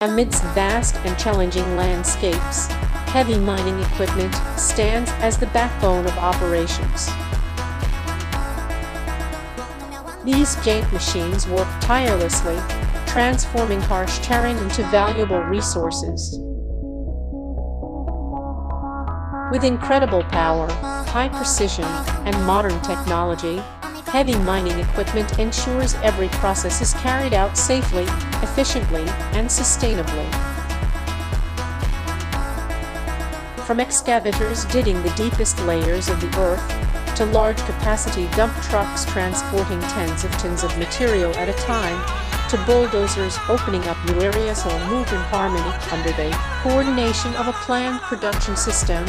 Amidst vast and challenging landscapes, heavy mining equipment stands as the backbone of operations. These giant machines work tirelessly, transforming harsh terrain into valuable resources. With incredible power, high precision, and modern technology, heavy mining equipment ensures every process is carried out safely, efficiently, and sustainably. From excavators digging the deepest layers of the earth, to large-capacity dump trucks transporting tens of tons of material at a time, to bulldozers opening up new areas, all move in harmony under the coordination of a planned production system.